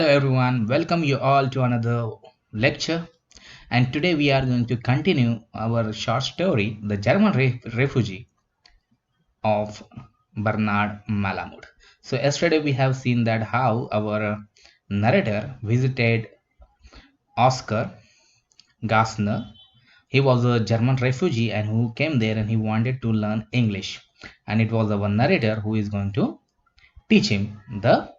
everyone, welcome you all to another lecture. And today we are going to continue our short story, The German Refugee of Bernard Malamud. So, yesterday we have seen that how our narrator visited Oscar Gassner. He was a German refugee and who came there and he wanted to learn English. And it was our narrator who is going to teach him the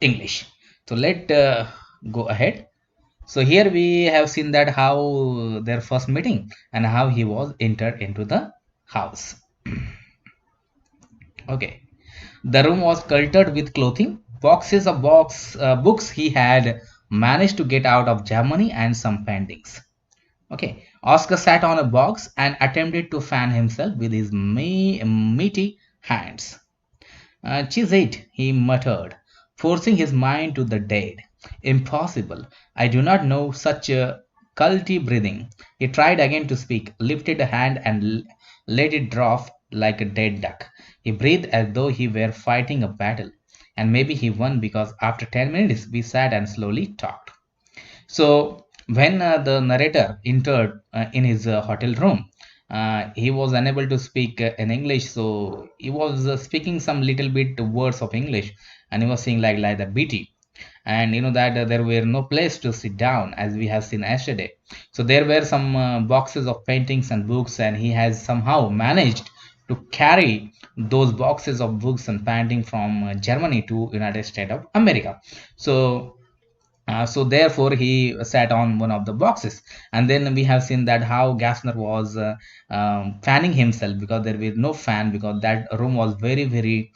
English. So, let go ahead. So here we have seen that how their first meeting and how he was entered into the house. Okay. The room was cluttered with clothing, boxes of books he had managed to get out of Germany and some paintings. Okay. Oscar sat on a box and attempted to fan himself with his meaty hands. "'Tis it," he muttered, forcing his mind to the dead. "Impossible. I do not know such a culty breathing." He tried again to speak, lifted a hand and let it drop like a dead duck. He breathed as though he were fighting a battle. And maybe he won because after 10 minutes we sat and slowly talked. So when the narrator entered in his hotel room, he was unable to speak in English. So he was speaking some little bit words of English, and he was saying like the BT. And you know that there were no place to sit down as we have seen yesterday. So there were some boxes of paintings and books, and he has somehow managed to carry those boxes of books and painting from Germany to United States of America. So therefore he sat on one of the boxes, and then we have seen that how Gassner was fanning himself because there was no fan because that room was very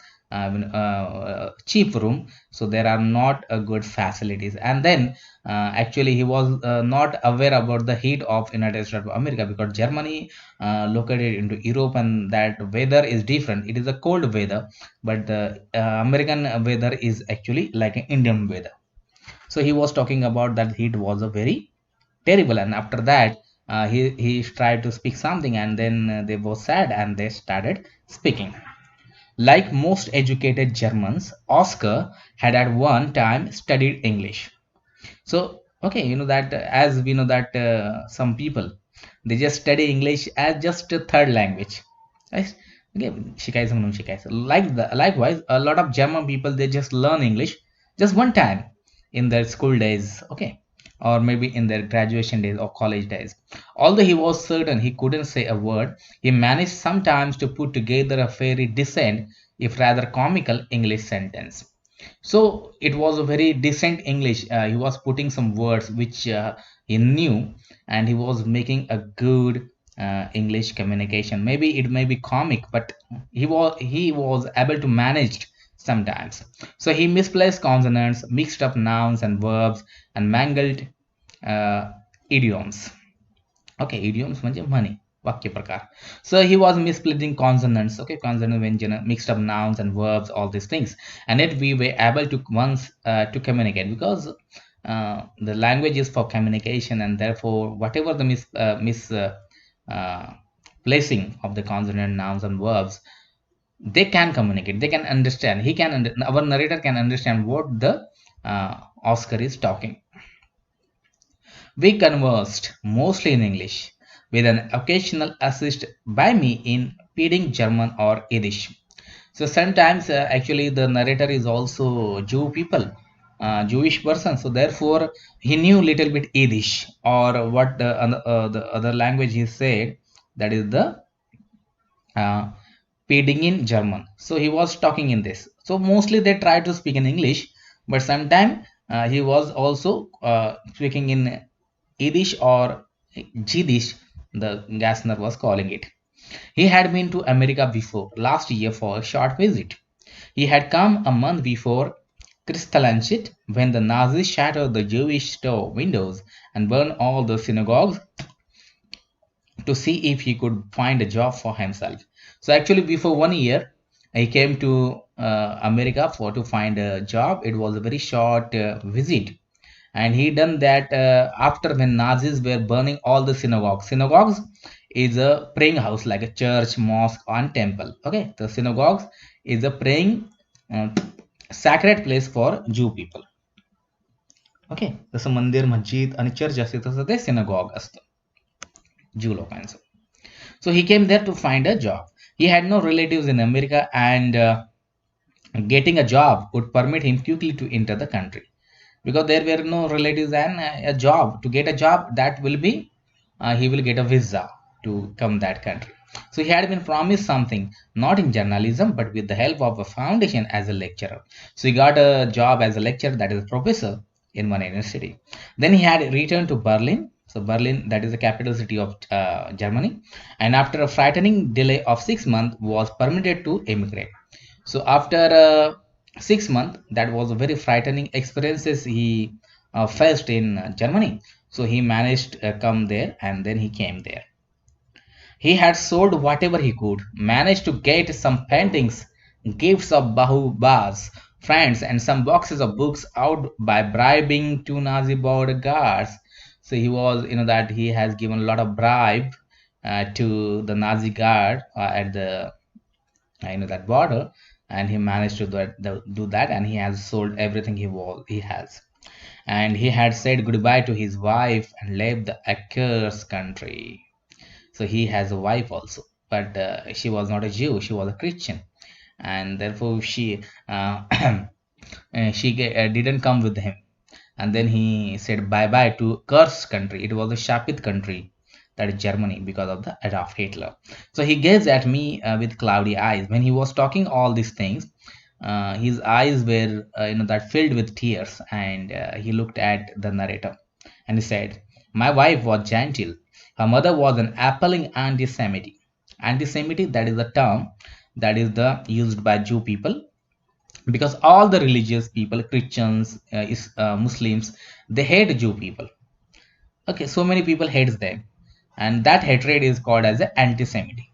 cheap room, so there are not good facilities. And then actually he was not aware about the heat of United States of America because Germany located into Europe and that weather is different. It is a cold weather, but the American weather is actually like an Indian weather. So he was talking about that heat was a very terrible, and after that he tried to speak something, and then they were sad and they started speaking. Like most educated Germans, Oscar had at one time studied English. So okay, you know that as we know that some people they just study English as just a third language, right? Okay, शिकायचं म्हणून शिकायचं. Likewise, a lot of German people they just learn English just one time in their school days, okay, or maybe in their graduation days or college days. Although he was certain he couldn't say a word, he managed sometimes to put together a very decent, if rather comical, English sentence. So it was a very decent English. He was putting some words which he knew, and he was making a good English communication. Maybe it may be comic, but he was able to manage sometimes. So he misplaced consonants, mixed up nouns and verbs, and mangled uh, idioms. Okay, idioms म्हणजे म्हणे वाक्य प्रकार. So he was misplacing consonants, okay, consonant व्यंजन, mixed up nouns and verbs, all these things, and yet we were able to once to communicate because the language is for communication, and therefore whatever the placing of the consonant, nouns, and verbs, they can communicate, they can understand. Our narrator can understand what the Oscar is talking. We conversed mostly in English, with an occasional assist by me in speaking German or Yiddish. So sometimes actually the narrator is also Jewish person. So therefore he knew little bit Yiddish or what the other language he said, that is the uh, speaking in German. So he was talking in this. So mostly they try to speak in English, but sometimes he was also speaking in Yiddish or Jiddish, the Gassner was calling it. He had been to America before, last year for a short visit. He had come a month before Kristallnacht when the Nazis shattered the Jewish store windows and burned all the synagogues to see if he could find a job for himself. So actually, before 1 year, he came to America for to find a job. It was a very short visit, and he done that after when Nazis were burning all the synagogues. Synagogues is a praying house like a church, mosque, and temple. Okay, the synagogues is a praying sacred place for Jew people. Okay. जसं मंदिर, मस्जिद आणि church असते तसं ते सिनगॉग असतं ज्यू लोकांचं. So he came there to find a job. He had no relatives in America, and getting a job would permit him quickly to enter the country, because there were no relatives, and a job, to get a job, that will be he will get a visa to come that country. So he had been promised something, not in journalism but with the help of a foundation as a lecturer. So he got a job as a lecturer, that is a professor, in one university. Then he had returned to Berlin. So Berlin, that is the capital city of Germany, and after a frightening delay of 6 months was permitted to emigrate. So after 6 months, that was a very frightening experiences he faced in Germany. So he managed to come there, and then he came there. He had sold whatever he could, managed to get some paintings, gifts of Bahubas, friends, and some boxes of books out by bribing two Nazi border guards. So he was, that he has given a lot of bribe to the Nazi guard at the that border, and he managed to do that, and he has sold everything he has, and he had said goodbye to his wife and left the accursed country. So he has a wife also, but she was not a Jew, she was a Christian, and therefore she didn't come with him. And then he said bye bye to cursed country. It was a Shapit country, that is Germany, because of the Adolf Hitler. So he gazed at me with cloudy eyes when he was talking all these things. His eyes were that filled with tears, and he looked at the narrator, and he said, my wife was gentle, her mother was an appalling anti-Semitic. Anti-Semitic, that is the term that is the used by Jew people, because all the religious people, Christians, Muslims, they hate Jew people. Okay, so many people hates them, and that hatred is called as an anti-Semitic.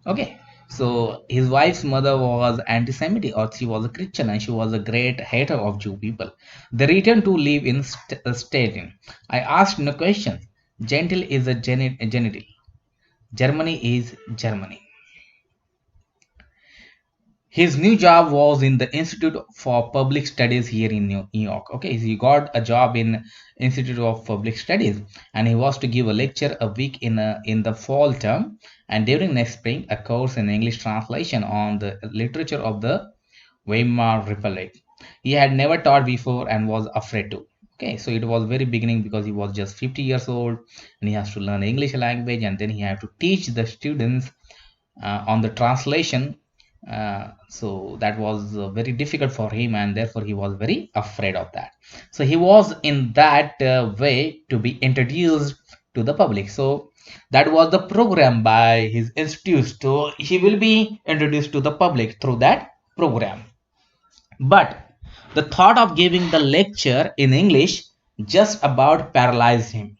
Okay, so his wife's mother was anti-Semitic, or she was a Christian, and she was a great hater of Jew people. They returned to live in Stalin. I asked no question. Gentle is a genital. Germany is Germany. His new job was in the Institute for Public Studies here in New York. Okay, he got a job in Institute of Public Studies, and he was to give a lecture a week in the fall term, and during next spring a course in English translation on the literature of the Weimar Republic. He had never taught before and was afraid to. Okay, so it was very beginning, because he was just 50 years old, and he has to learn English language, and then he had to teach the students on the translation. So that was very difficult for him, and therefore he was very afraid of that. So he was in that way to be introduced to the public. So that was the program by his institute. So he will be introduced to the public through that program. But the thought of giving the lecture in English just about paralyzed him.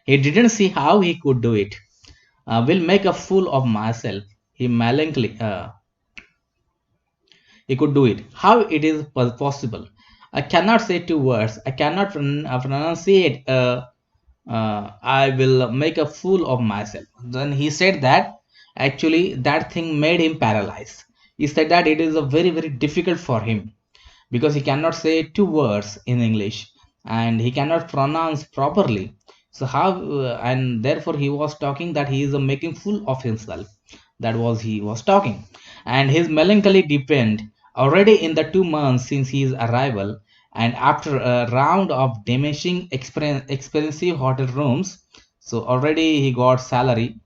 He didn't see how he could do it. Will make a fool of myself. He could do it. How it is possible? I cannot say two words. I cannot pronunciate. I will make a fool of myself. Then he said that actually that thing made him paralyzed. He said that it is a very difficult for him, because he cannot say two words in English, and he cannot pronounce properly. So how and therefore he was talking that he is making fool of himself. That was he was talking, and his melancholy deepened already in the 2 months since his arrival, and after a round of diminishing expensive hotel rooms. So already he got salary,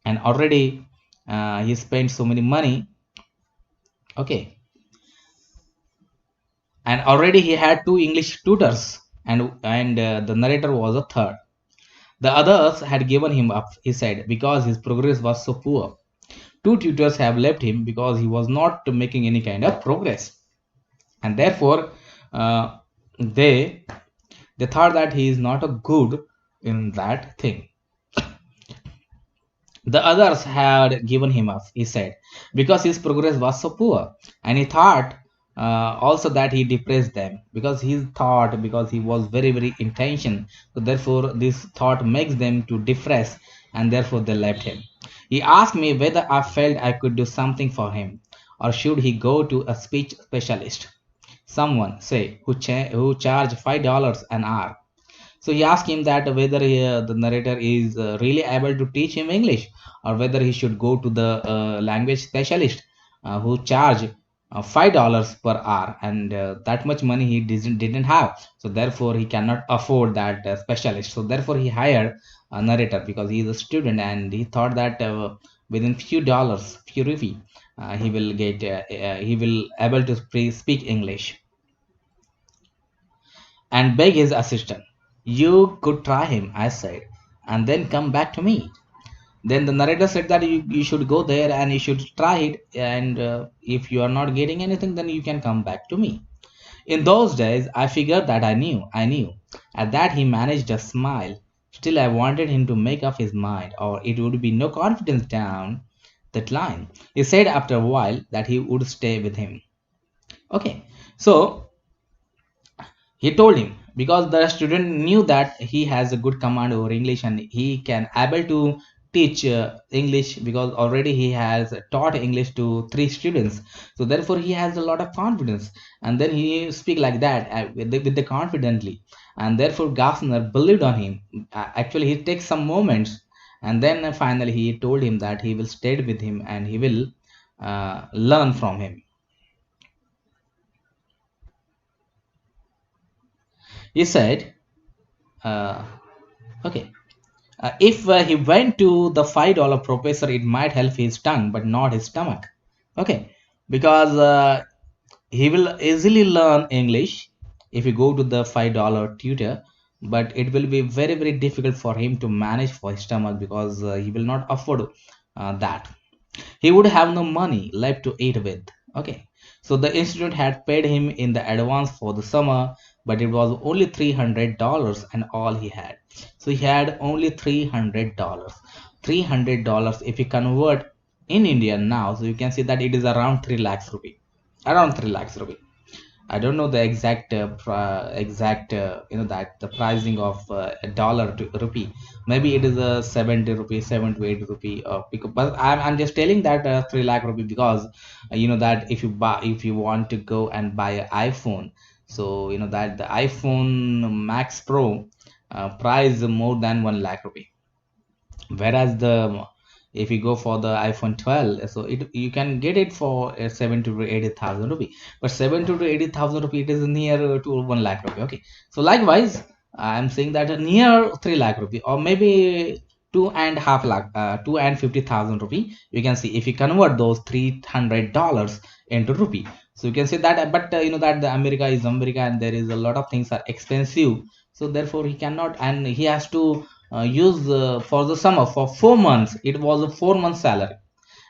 and already he spent so many money. Okay, and already he had two English tutors, and the narrator was a third. The others had given him up, he said, because his progress was so poor. Two tutors have left him because he was not making any kind of progress, and therefore uh, they they thought that he is not a good in that thing. The others had given him up, he said, because his progress was so poor, and he thought also that he depressed them, because he thought, because he was very intention. So therefore, this thought makes them to depress, and therefore they left him. He asked me whether I felt I could do something for him, or should he go to a speech specialist. someone, say, who charge $5 an hour. So he asked him that whether the narrator is really able to teach him English, or whether he should go to the language specialist who charge $5 per hour, and that much money he didn't have. So therefore he cannot afford that specialist. So therefore he hired a narrator because he is a student, and he thought that within few dollars, few rupee, he will able to speak English, and beg his assistant. You could try him, I said, and then come back to me. Then the narrator said that you should go there and you should try it, and if you are not getting anything, then you can come back to me. In those days, I figured that I knew. At that, he managed a smile. Still, I wanted him to make up his mind, or it would be no confidence down that line. He said after a while that he would stay with him. Okay, so he told him, because the student knew that he has a good command over English and he can able to teach English, because already he has taught English to three students. So therefore he has a lot of confidence, and then he speak like that with the confidently, and therefore Gassner believed on him. Actually he takes some moments, and then finally he told him that he will stay with him and he will learn from him. He said, uh, okay, if he went to the $5 professor, it might help his tongue, but not his stomach. Okay, because he will easily learn English if you go to the $5 tutor, but it will be very, very difficult for him to manage for his stomach, because he will not afford that. He would have no money left to eat with. Okay, so the institute had paid him in the advance for the summer, but it was only $300 and all he had. So he had only $300. $300 if you convert in India now, so you can see that it is around 3 lakhs rupee. Around 3 lakhs rupee. I don't know the exact that the pricing of a dollar to rupee. Maybe it is a 70 rupee, 7 to 8 rupee. But I'm just telling that 3 lakh rupee, because that if you want to go and buy an iPhone, so that the iPhone Max Pro price more than 1 lakh rupee, whereas the if you go for the iPhone 12, so you can get it for 70 to 80,000 rupee, but 70 to 80,000 rupee, it is near to 1 lakh rupee. Okay, so likewise I'm saying that near 3 lakh rupee, or maybe 2.5 lakh, 250,000 rupee. You can see if you convert those $300 into rupee, so you can say that. But that the America is America, and there is a lot of things are expensive, so therefore he cannot, and he has to use for the summer for 4 months. It was a 4 month salary,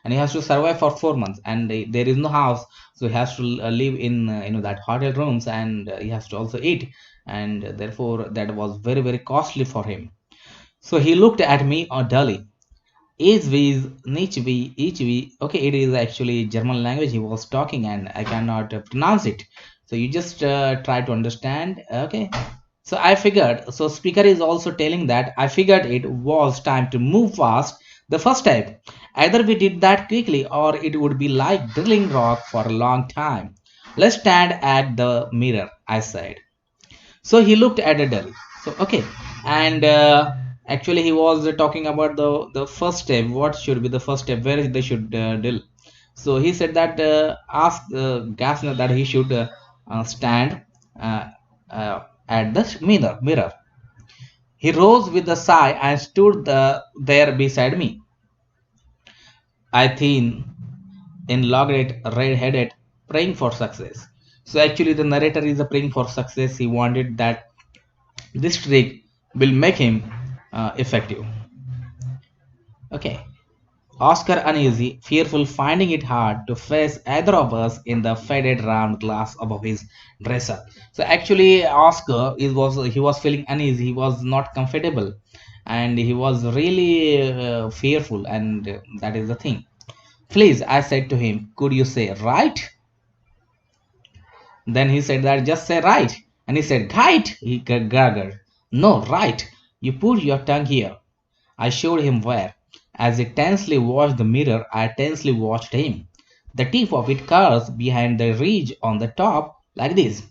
and he has to survive for 4 months, and there is no house, so he has to live in that hotel rooms, and he has to also eat, and therefore that was very, very costly for him. So he looked at me dully. Is nicht wie ich wie. Okay, it is actually German language he was talking, and I cannot pronounce it. So you just try to understand. Okay, so I figured, so speaker is also telling that I figured it was time to move fast the first time. Either we did that quickly, or it would be like drilling rock for a long time. Let's stand at the mirror, I said. So he looked at Adele. So okay, and actually he was talking about the first step. What should be the first step? Where they should drill? So he said that ask Gassner that he should stand uh, at the mirror. He rose with a sigh and stood there beside me. I think elongated, red-headed, praying for success. So actually, the narrator is praying for success. He wanted that this trick will make him effective. Okay. Oscar uneasy, fearful, finding it hard to face either of us in the faded round glass above his dresser. So actually, Oscar he was feeling uneasy. He was not comfortable, and he was really fearful, and that is the thing. Please, I said to him, could you say right? Then he said that just say right, and he said right. He gurgled. No, right. You put your tongue here. I showed him where. As he tensely watched the mirror, I tensely watched him. The tip of it curves behind the ridge on the top, like this.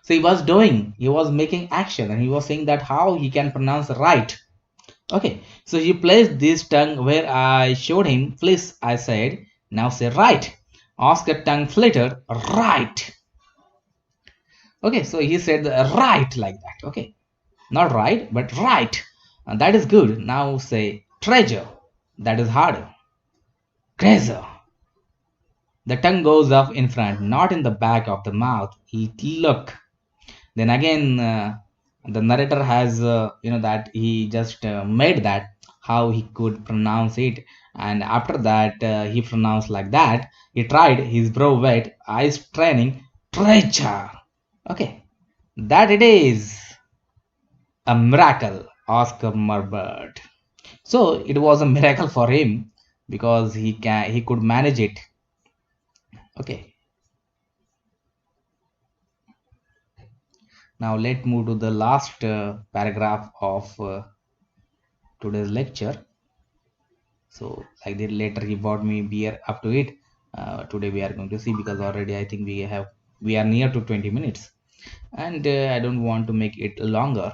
So he was making action, and he was saying that how he can pronounce right. Okay, so he placed this tongue where I showed him. Please, I said, now say right. Oscar tongue fluttered, right. Okay, so he said right like that. Okay, not right, but right. And that is good. Now say treasure. That is harder. Treasure. The tongue goes up in front, not in the back of the mouth. Look. Then again, the narrator has, that he just made that how he could pronounce it. And after that, he pronounced like that. He tried his brow wet, eyes training, treasure. Okay, that it is a miracle, Oscar murmured. So it was a miracle for him because he could manage it. Okay. Now let's move to the last paragraph of today's lecture. So like that, later he bought me beer up to it. Today we are going to see, because already I think we are near to 20 minutes, and I don't want to make it longer.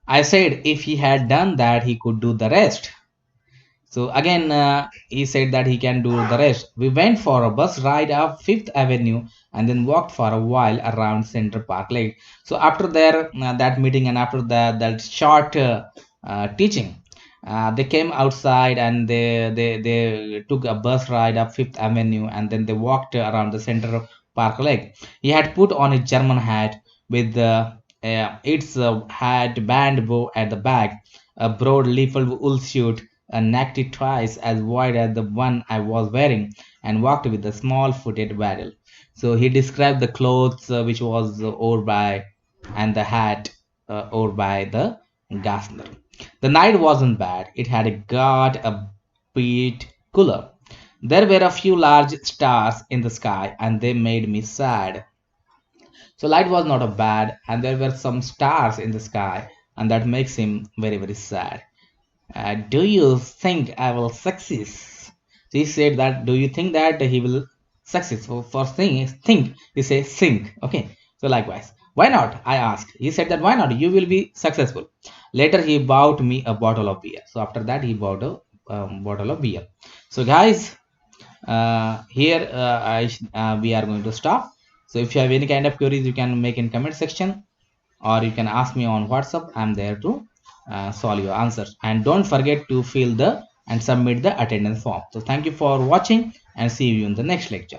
I said if he had done that, he could do the rest. So again, he said that he can do the rest. We went for a bus ride up Fifth Avenue and then walked for a while around Central Park Lake. So after that meeting, and after that short teaching, they came outside, and they took a bus ride up Fifth Avenue, and then they walked around the Central Park Lake. He had put on a German hat with its hat band bow at the back, a broad leafed wool suit, a necktie twice as wide as the one I was wearing, and walked with a small-footed waddle. So he described the clothes which was worn by, and the hat worn by the gardener. The night wasn't bad. It had got a bit cooler. There were a few large stars in the sky, and they made me sad. So light was not a bad, and there were some stars in the sky, and that makes him very, very sad. Do you think I will succeed? He said that, do you think that he will succeed? So for think, he says think. Okay. So likewise, why not? I asked. He said that why not? You will be successful. Later, he bought me a bottle of beer. So after that, he bought a bottle of beer. So guys, here we are going to stop. So if you have any kind of queries, you can make in comment section, or you can ask me on WhatsApp. I'm there to solve your answers. And don't forget to fill the and submit the attendance form. So thank you for watching, and see you in the next lecture.